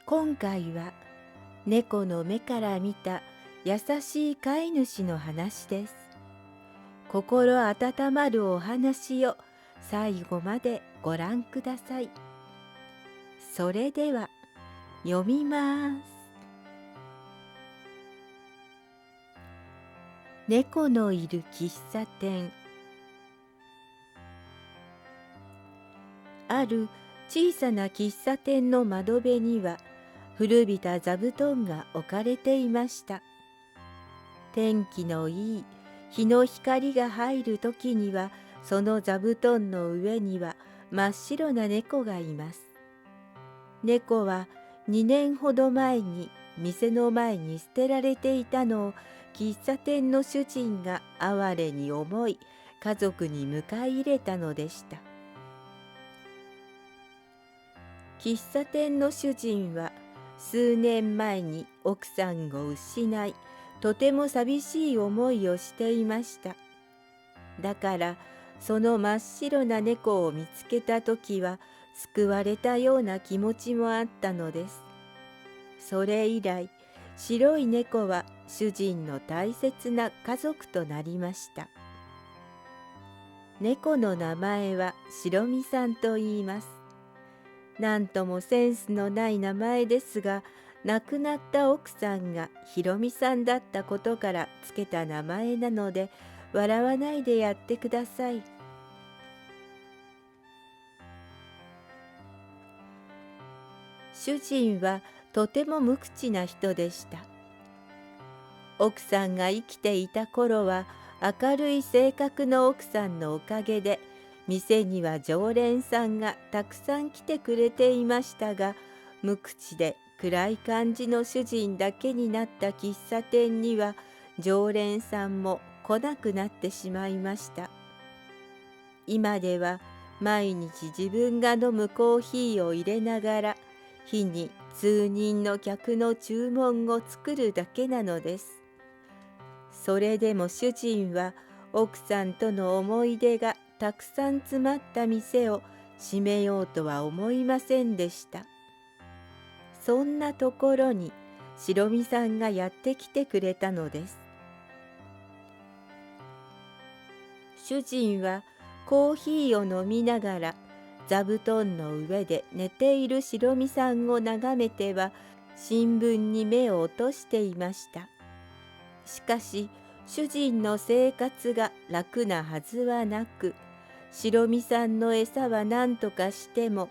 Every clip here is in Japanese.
今回は猫の目から見た優しい飼い主の話です。心温まるお話を最後までご覧ください。それでは読みます。猫のいる喫茶店。ある小さな喫茶店の窓辺には古びた座布団が置かれていました。天気のいい日の光が入るときには、その座布団の上には真っ白な猫がいます。猫は2年ほど前に店の前に捨てられていたのを喫茶店の主人が哀れに思い、家族に迎え入れたのでした。喫茶店の主人は数年前に奥さんを失い、とても寂しい思いをしていました。だからその真っ白な猫を見つけたときは救われたような気持ちもあったのです。それ以来、白い猫は主人の大切な家族となりました。猫の名前は白みさんと言います。なんともセンスのない名前ですが、亡くなった奥さんがひろみさんだったことからつけた名前なので、笑わないでやってください。主人はとても無口な人でした。奥さんが生きていた頃は明るい性格の奥さんのおかげで、店には常連さんがたくさん来てくれていましたが、無口で暗い感じの主人だけになった喫茶店には常連さんも来なくなってしまいました。今では毎日自分が飲むコーヒーを入れながら、日に数人の客の注文を作るだけなのです。それでも主人は奥さんとの思い出がたくさん詰まった店を閉めようとは思いませんでした。そんなところに白みさんがやってきてくれたのです。主人はコーヒーを飲みながら座布団の上で寝ている白みさんを眺めては新聞に目を落としていました。しかし主人の生活が楽なはずはなく、白みさんの餌は何とかしても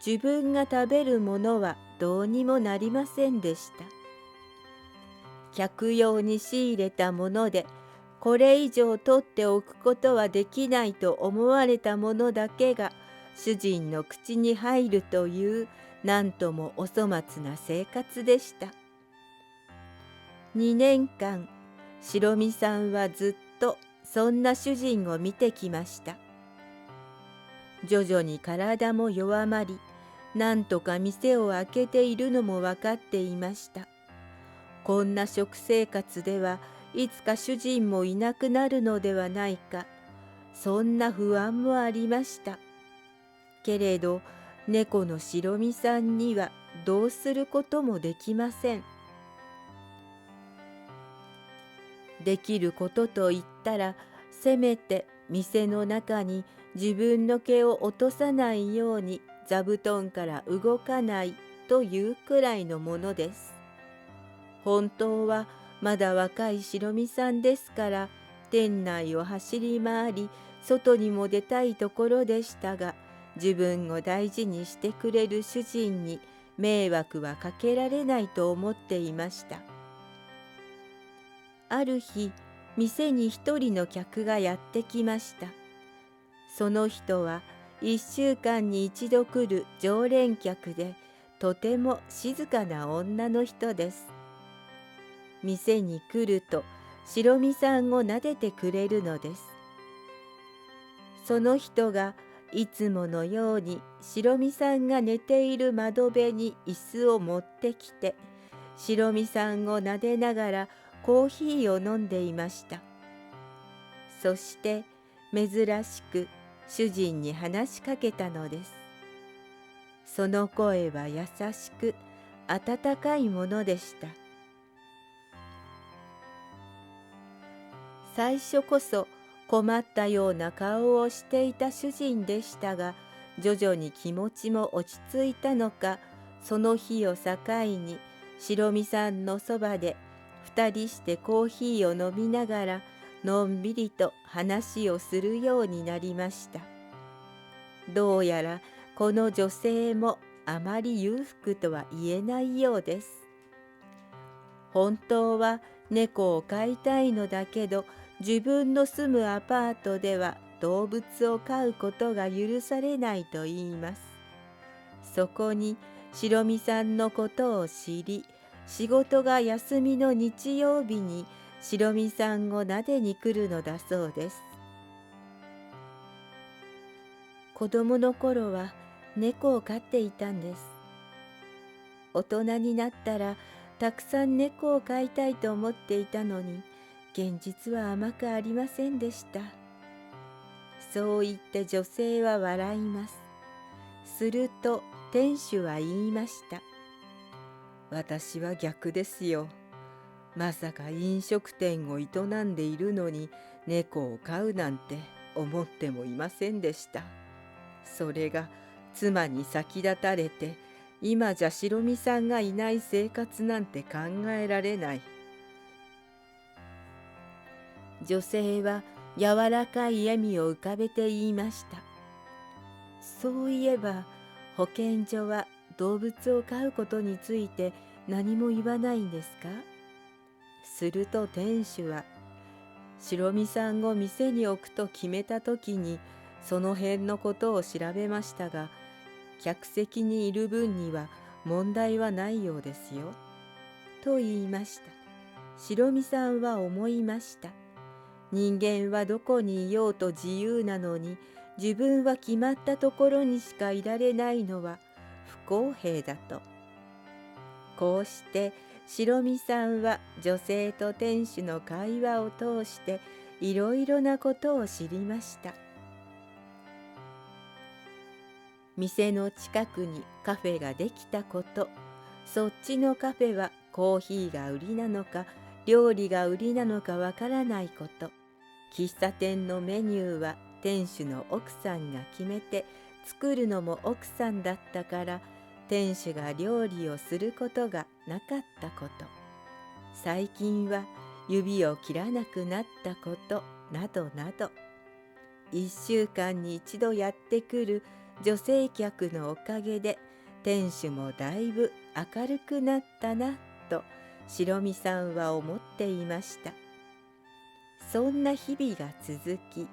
自分が食べるものはどうにもなりませんでした。客用に仕入れたものでこれ以上取っておくことはできないと思われたものだけが主人の口に入るという、なんともお粗末な生活でした。2年間白みさんはずっとそんな主人を見てきました。徐々に体も弱まり、なんとか店を開けているのも分かっていました。こんな食生活ではいつか主人もいなくなるのではないか、そんな不安もありました。けれど猫の白みさんにはどうすることもできません。できることといったら、せめて店の中に自分の毛を落とさないように座布団から動かないというくらいのものです。本当はまだ若い白みさんですから、店内を走り回り外にも出たいところでしたが、自分を大事にしてくれる主人に迷惑はかけられないと思っていました。ある日、店に一人の客がやってきました。その人は1週間に一度来る常連客で、とても静かな女の人です。店に来ると白みさんを撫でてくれるのです。その人がいつものように白みさんが寝ている窓辺に椅子を持ってきて、白みさんを撫でながらコーヒーを飲んでいました。そして珍しく主人に話しかけたのです。その声は優しく温かいものでした。最初こそ困ったような顔をしていた主人でしたが、徐々に気持ちも落ち着いたのか、その日を境に白身さんのそばで二人してコーヒーを飲みながらのんびりと話をするようになりました。どうやらこの女性もあまり裕福とは言えないようです。本当は猫を飼いたいのだけど、自分の住むアパートでは動物を飼うことが許されないと言います。そこに白身さんのことを知り、仕事が休みの日曜日に白身さんを撫でに来るのだそうです。子供の頃は猫を飼っていたんです。大人になったらたくさん猫を飼いたいと思っていたのに、現実は甘くありませんでした。そう言って女性は笑います。すると店主は言いました。私は逆ですよ。まさか飲食店を営んでいるのに猫を飼うなんて思ってもいませんでした。それが妻に先立たれて、今じゃ白身さんがいない生活なんて考えられない。女性は柔らかい笑みを浮かべて言いました。そういえば保健所は動物を飼うことについて何も言わないんですか？すると店主は、白身さんを店に置くと決めた時にその辺のことを調べましたが、客席にいる分には問題はないようですよ。と言いました。白身さんは思いました。人間はどこにいようと自由なのに、自分は決まったところにしかいられないのは不公平だと。こうして白身さんは女性と店主の会話を通していろいろなことを知りました。店の近くにカフェができたこと、そっちのカフェはコーヒーが売りなのか料理が売りなのかわからないこと、喫茶店のメニューは店主の奥さんが決めて、作るのも奥さんだったから店主が料理をすることがなかったこと、最近は指を切らなくなったことなどなど、1週間に1度やってくる女性客のおかげで店主もだいぶ明るくなったなと白身さんは思っていました。そんな日々が続き、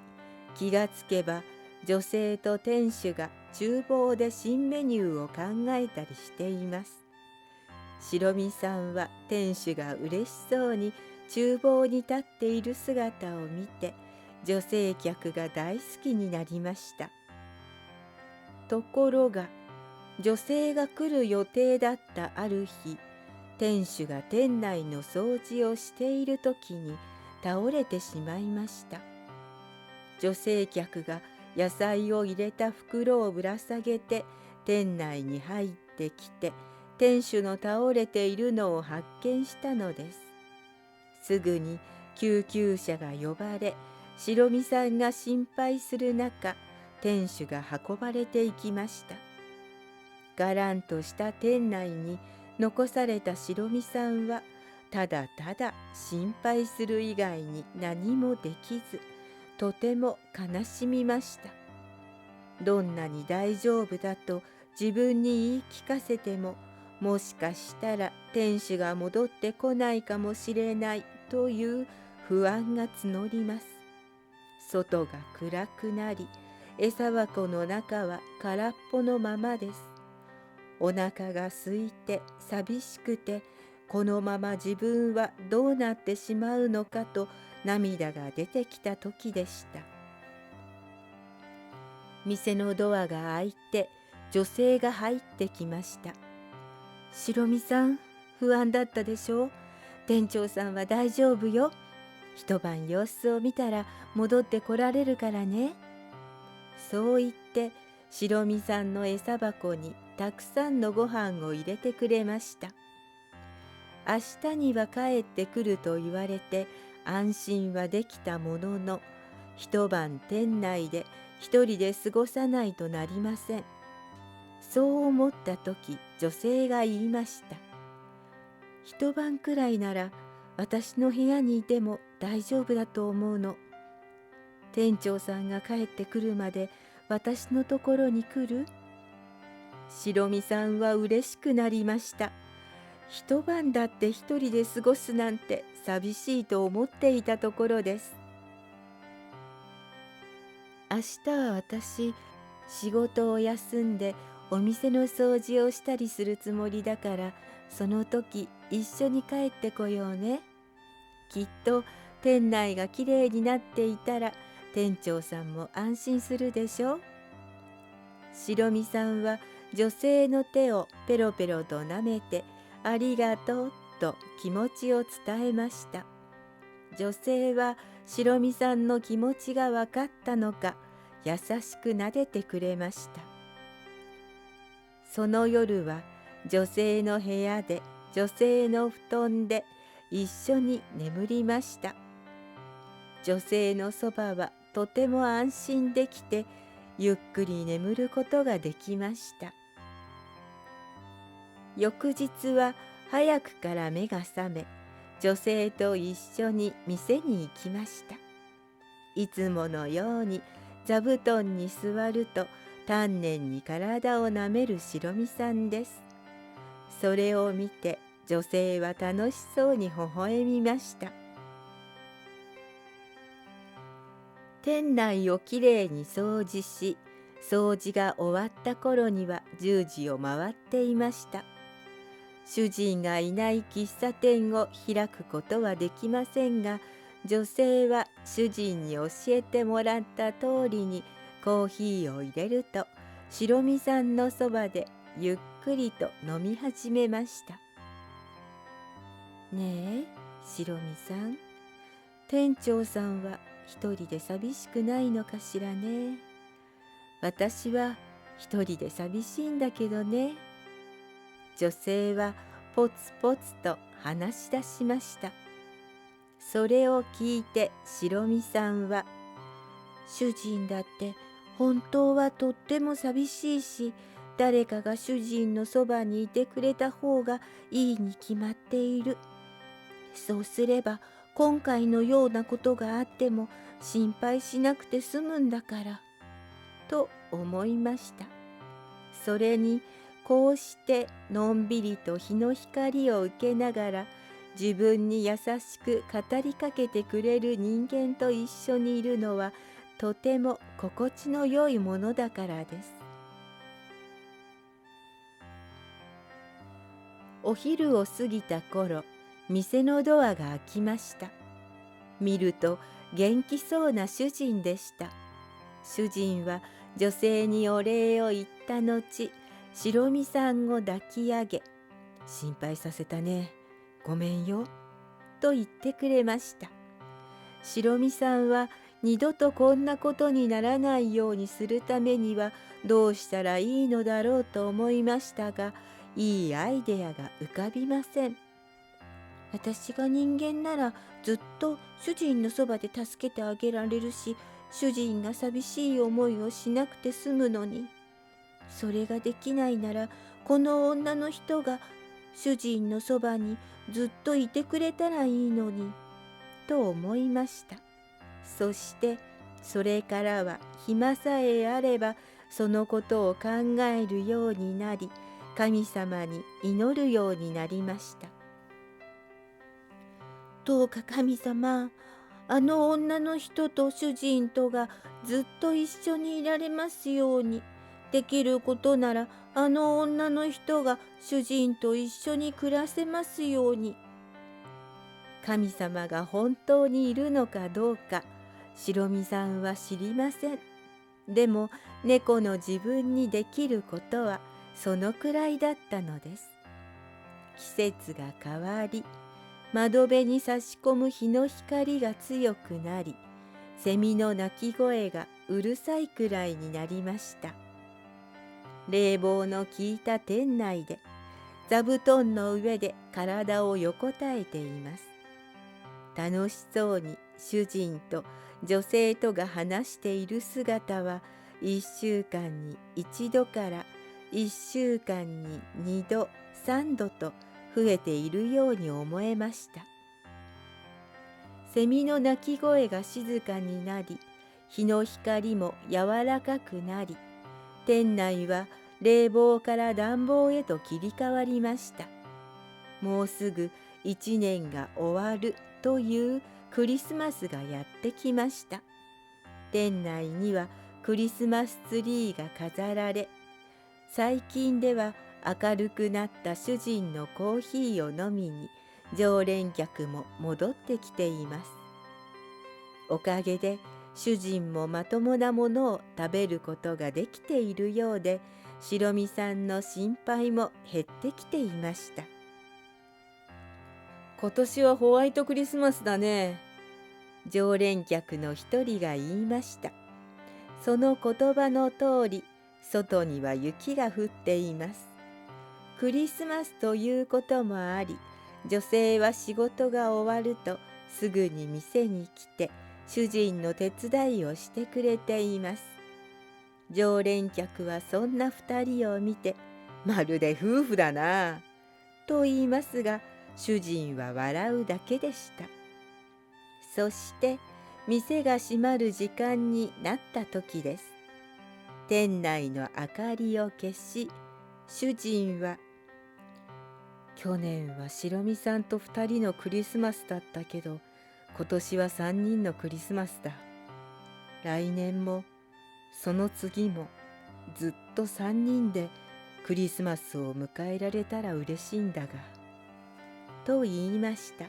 気がつけば女性と店主が厨房で新メニューを考えたりしています。白身さんは店主が嬉しそうに厨房に立っている姿を見て、女性客が大好きになりました。ところが、女性が来る予定だったある日、店主が店内の掃除をしている時に倒れてしまいました。女性客が野菜を入れた袋をぶら下げて店内に入ってきて、店主の倒れているのを発見したのです。すぐに救急車が呼ばれ、白身さんが心配する中、店主が運ばれていきました。がらんとした店内に残された白身さんは、ただただ心配する以外に何もできず、とても悲しみました。どんなに大丈夫だと自分に言い聞かせても、もしかしたら店主が戻ってこないかもしれないという不安が募ります。外が暗くなり、餌箱の中は空っぽのままです。お腹が空いて寂しくて、このまま自分はどうなってしまうのかと涙が出てきた時でした。店のドアが開いて女性が入ってきました。白身さん、不安だったでしょう。店長さんは大丈夫よ。一晩様子を見たら戻ってこられるからね。そう言って白身さんの餌箱にたくさんのご飯を入れてくれました。明日には帰ってくると言われて安心はできたものの、一晩店内で一人で過ごさないとなりません。そう思った時、女性が言いました。一晩くらいなら私の部屋にいても大丈夫だと思うの。店長さんが帰ってくるまで私のところに来る？白身さんは嬉しくなりました。一晩だって一人で過ごすなんて寂しいと思っていたところです。明日は私、仕事を休んでお店の掃除をしたりするつもりだから、その時一緒に帰ってこようね。きっと店内がきれいになっていたら店長さんも安心するでしょう。白身さんは女性の手をペロペロと舐めて、ありがとうと気持ちを伝えました。女性は白身さんの気持ちが分かったのか、優しく撫でてくれました。その夜は女性の部屋で女性の布団で一緒に眠りました。女性のそばはとても安心できて、ゆっくり眠ることができました。翌日は早くから目が覚め、女性と一緒に店に行きました。いつものように座布団に座ると丹念に体をなめる白身さんです。それを見て女性は楽しそうに微笑みました。店内をきれいに掃除し、掃除が終わった頃には10時を回っていました。主人がいない喫茶店を開くことはできませんが、女性は主人に教えてもらった通りにコーヒーを入れると、白身さんのそばでゆっくりと飲み始めました。ねえ、白身さん、店長さんは一人で寂しくないのかしらね。私は一人で寂しいんだけどね。女性はポツポツと話し出しました。それを聞いて白身さんは、主人だって本当はとっても寂しいし、誰かが主人のそばにいてくれた方がいいに決まっている。そうすれば今回のようなことがあっても心配しなくて済むんだから、と思いました。それにこうしてのんびりと日の光を受けながら、自分に優しく語りかけてくれる人間と一緒にいるのはとても心地の良いものだからです。お昼を過ぎた頃、店のドアが開きました。見ると元気そうな主人でした。主人は女性にお礼を言った後、白身さんを抱き上げ、心配させたね、ごめんよ、と言ってくれました。白身さんは二度とこんなことにならないようにするためにはどうしたらいいのだろうと思いましたが、いいアイデアが浮かびません。私が人間ならずっと主人のそばで助けてあげられるし、主人が寂しい思いをしなくて済むのに。それができないなら、この女の人が主人のそばにずっといてくれたらいいのに、と思いました。そしてそれからは暇さえあればそのことを考えるようになり、神様に祈るようになりました。どうか神様、あの女の人と主人とがずっと一緒にいられますように。できることならあの女の人が主人と一緒に暮らせますように。神様が本当にいるのかどうか白身さんは知りません。でも猫の自分にできることはそのくらいだったのです。季節が変わり、窓辺に差し込む日の光が強くなり、セミの鳴き声がうるさいくらいになりました。冷房の効いた店内で座布団の上で体を横たえています。楽しそうに主人と女性とが話している姿は1週間に1度から1週間に2度3度と増えているように思えました。セミの鳴き声が静かになり、日の光も柔らかくなり、店内は冷房から暖房へと切り替わりました。もうすぐ1年が終わるというクリスマスがやってきました。店内にはクリスマスツリーが飾られ、最近では明るくなった主人のコーヒーを飲みに常連客も戻ってきています。おかげで主人もまともなものを食べることができているようで、白身さんの心配も減ってきていました。今年はホワイトクリスマスだね。常連客の一人が言いました。その言葉の通り、外には雪が降っています。クリスマスということもあり、女性は仕事が終わるとすぐに店に来て主人の手伝いをしてくれています。常連客はそんな2人を見て、まるで夫婦だなと言いますが、主人は笑うだけでした。そして店が閉まる時間になった時です。店内の明かりを消し、主人は去年は白身さんと2人のクリスマスだったけど、今年は3人のクリスマスだ。来年もその次もずっと3人でクリスマスを迎えられたら嬉しいんだが、と言いました。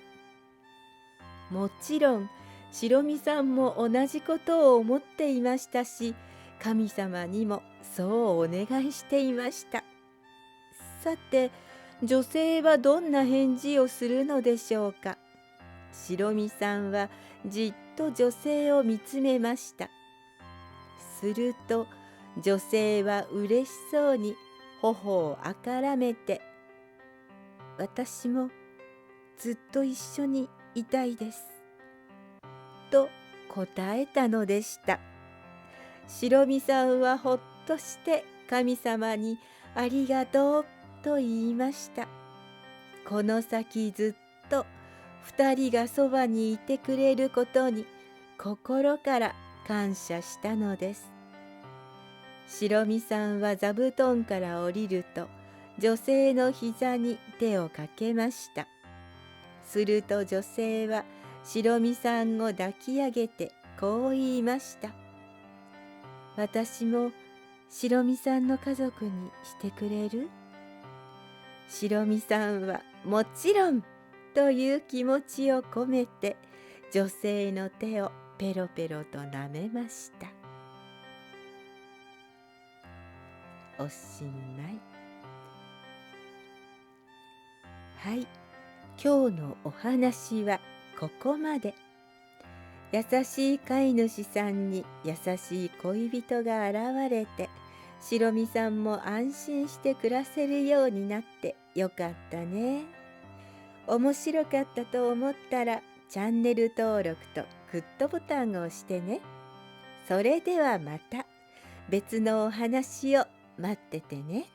もちろん白身さんも同じことを思っていましたし、神様にもそうお願いしていました。さて、女性はどんな返事をするのでしょうか。白身さんはじっと女性を見つめました。すると女性は嬉しそうに頬をあからめて、私もずっと一緒にいたいです、と答えたのでした。白身さんはほっとして神様にありがとうと言いました。この先ずっと2人がそばにいてくれることに心から感謝したのです。白身さんは座布団から降りると女性の膝に手をかけました。すると女性は白身さんを抱き上げてこう言いました。私も白身さんの家族にしてくれる？白身さんはもちろんという気持ちを込めて女性の手をペロペロと舐めました。おしまい。はい、今日のお話はここまで。優しい飼い主さんに優しい恋人が現れて、白身さんも安心して暮らせるようになってよかったね。面白かったと思ったらチャンネル登録とグッドボタンを押してね。それではまた別のお話を待っててね。